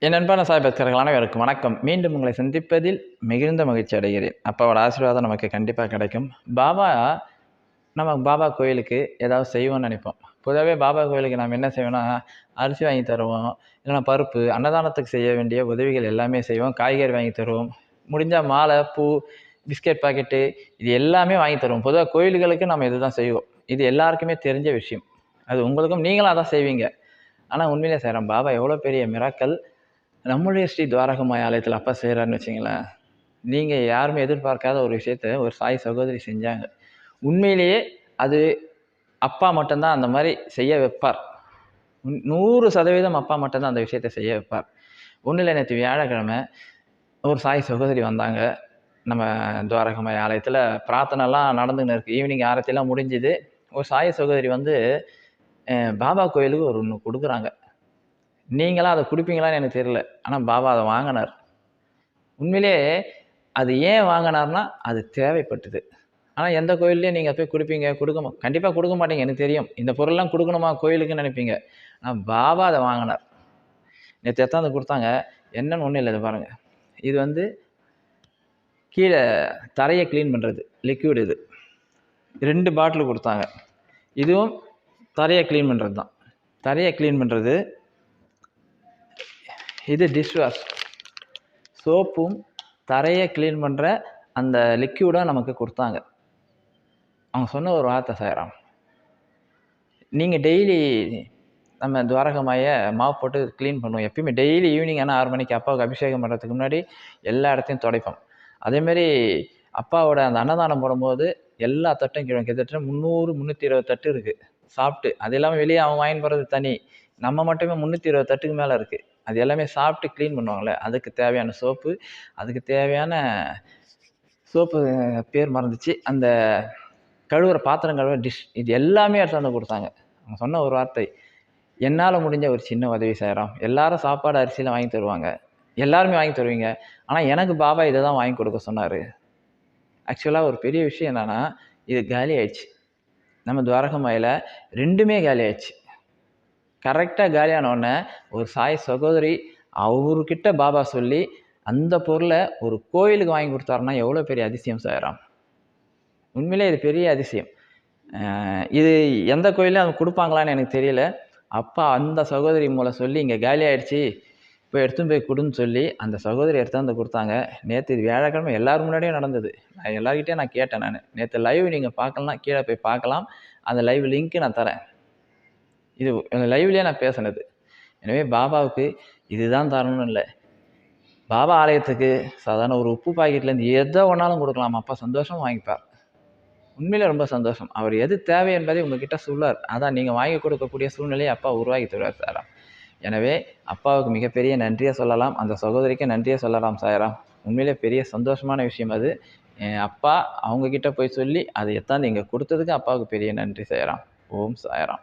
என் அன்பான சாய் பக்தர்கள் அனைவருக்கும் வணக்கம். மீண்டும் உங்களை சந்திப்பதில் மிகுந்த மகிழ்ச்சி அடைகிறேன். அப்பாவோட ஆசீர்வாதம் நமக்கு கண்டிப்பாக கிடைக்கும். நம்ம பாபா கோயிலுக்கு ஏதாவது செய்வோம்னு நினைப்போம். பொதுவாகவே பாபா கோயிலுக்கு நம்ம என்ன செய்வோம்னா, அரிசி வாங்கி தருவோம், இல்லைன்னா பருப்பு, அன்னதானத்துக்கு செய்ய வேண்டிய உதவிகள் எல்லாமே செய்வோம். காய்கறி வாங்கி தருவோம், முடிஞ்சால் மாலை, பூ, பிஸ்கெட் பாக்கெட்டு இது எல்லாமே வாங்கி தருவோம். பொதுவாக கோயில்களுக்கு நம்ம இதுதான் செய்வோம். இது எல்லாருக்குமே தெரிஞ்ச விஷயம். அது உங்களுக்கும் நீங்களும் அதான் செய்வீங்க. ஆனால் உண்மையிலே செய்கிறோம். பாபா எவ்வளோ பெரிய மிராக்கல் நம்முடைய ஸ்ரீ துவாரகமாய் ஆலயத்தில் அப்பா செய்கிறாருன்னு வச்சிங்களேன். நீங்கள் யாருமே எதிர்பார்க்காத ஒரு விஷயத்த ஒரு சாய் சகோதரி செஞ்சாங்க. உண்மையிலேயே அது அப்பா மட்டும்தான் அந்த மாதிரி செய்ய வைப்பார். 100% அப்பா மட்டும்தான் அந்த விஷயத்தை செய்ய வைப்பார். ஒன்றும் இல்லை, நேற்று வியாழக்கிழமை ஒரு சாய் சகோதரி வந்தாங்க. நம்ம துவாரகமாய் ஆலயத்தில் பிரார்த்தனைலாம் நடந்துன்னு இருக்குது. ஈவினிங் ஆரத்திலாம் முடிஞ்சுது. ஒரு சாய் சகோதரி வந்து பாபா கோயிலுக்கு ஒன்று கொடுக்குறாங்க. நீங்களாம் அதை கொடுப்பீங்களான்னு எனக்கு தெரியல. ஆனால் பாபா அதை வாங்கினார். உண்மையிலே அது ஏன் வாங்கினார்னா அது தேவைப்பட்டது. ஆனால் எந்த கோயில்லையும் நீங்கள் போய் கொடுப்பீங்க, கண்டிப்பாக கொடுக்க மாட்டீங்க, எனக்கு தெரியும். இந்த பொருள்லாம் கொடுக்கணுமா கோயிலுக்குன்னு நினைப்பீங்க. ஆனால் பாபா அதை வாங்கினார். நேற்று எத்தாந்து கொடுத்தாங்க. என்னன்னு ஒன்றும் இல்லை, இது பாருங்கள். இது வந்து கீழே தரையை க்ளீன் பண்ணுறது லிக்விட். இது 2 பாட்டில் கொடுத்தாங்க. இதுவும் தரையை க்ளீன் பண்ணுறது தான். தரையை க்ளீன் பண்ணுறது. இது டிஷ்வாஷ் சோப்பும் தரையை க்ளீன் பண்ணுற அந்த லிக்யூடாக நமக்கு கொடுத்தாங்க. அவங்க சொன்ன ஒரு வார்த்தை சாய்ராம், நீங்கள் டெய்லி நம்ம துவாரகமாய மாவு போட்டு க்ளீன் பண்ணுவோம். எப்பயுமே டெய்லி ஈவினிங் ஆனால் 6 மணிக்கு அப்பாவுக்கு அபிஷேகம் பண்ணுறதுக்கு முன்னாடி எல்லா இடத்தையும் துடைப்போம். அதேமாரி அப்பாவோட அந்த அன்னதானம் போடும்போது எல்லா தட்டும் கீழே கிட்டத்தட்ட 300-320 தட்டு இருக்குது. சாப்பிட்டு அது எல்லாமே வெளியே அவன் வாங்கின்னு போகிறது தனி. நம்ம மட்டுமே 320 தட்டுக்கு மேலே இருக்குது. அது எல்லாமே சாப்பிட்டு க்ளீன் பண்ணுவாங்களே, அதுக்கு தேவையான சோப்பு, அதுக்கு தேவையான சோப்பு பேர் மறந்துச்சு, அந்த கழுவுற பாத்திரம் கழுவுற டிஷ், இது எல்லாமே எடுத்து வந்து கொடுத்தாங்க. அவங்க சொன்ன ஒரு வார்த்தை, என்னால் முடிஞ்ச ஒரு சின்ன உதவி செய்கிறோம். எல்லாரும் சாப்பாடு அரிசியில் வாங்கி தருவாங்க, எல்லாருமே வாங்கி தருவீங்க, ஆனால் எனக்கு பாபா இதை தான் வாங்கி கொடுக்க சொன்னார். ஆக்சுவலாக ஒரு பெரிய விஷயம் என்னென்னா, இது காலி ஆயிடுச்சு. நம்ம துவாரகமாயில் 2மே காலி ஆயிடுச்சு. கரெக்டாக காலியானோடனே ஒரு சாய் சகோதரி அவர்கிட்ட பாபா சொல்லி அந்த பொருளை ஒரு கோயிலுக்கு வாங்கி கொடுத்தாருன்னா எவ்வளோ பெரிய அதிசயம் சாயிராம். உண்மையிலே இது பெரிய அதிசயம். இது எந்த கோயிலையும் அவங்க கொடுப்பாங்களான்னு எனக்கு தெரியல. அப்பா அந்த சகோதரி மூலம் சொல்லி இங்கே காலி ஆகிடுச்சி, இப்போ எடுத்துன்னு போய் கொடுன்னு சொல்லி அந்த சகோதரி எடுத்தாந்து கொடுத்தாங்க. நேற்று இது வியாழக்கிழமை எல்லோரும் முன்னாடியும் நடந்தது. நான் எல்லாருக்கிட்டேயும் நான் கேட்டேன். நேற்று லைவ் நீங்கள் பார்க்கலாம், கீழே போய் பார்க்கலாம். அந்த லைவ் லிங்க்கு நான் தரேன். இது லைவ்லேயே நான் பேசினது. எனவே பாபாவுக்கு இதுதான் தரணும்னு இல்லை. பாபா ஆலயத்துக்கு சாதாரண ஒரு உப்பு பாக்கெட்லேருந்து எதை ஒன்றாலும் கொடுக்கலாம். அப்பா சந்தோஷம் வாங்கிப்பார். உண்மையிலே ரொம்ப சந்தோஷம். அவர் எது தேவை என்பதை உங்ககிட்ட சொல்லார். அதான் நீங்கள் வாங்கி கொடுக்கக்கூடிய சூழ்நிலையை அப்பா உருவாக்கி தருவார் சாராம். எனவே அப்பாவுக்கு மிகப்பெரிய நன்றியை சொல்லலாம், அந்த சகோதரிக்கு நன்றியை சொல்லலாம் சாயராம். உண்மையிலே பெரிய சந்தோஷமான விஷயம் அது. அப்பா அவங்கக்கிட்ட போய் சொல்லி அதை எத்தாந்து இங்கே கொடுத்ததுக்கு அப்பாவுக்கு பெரிய நன்றி சாயராம். ஓம் சாயராம்.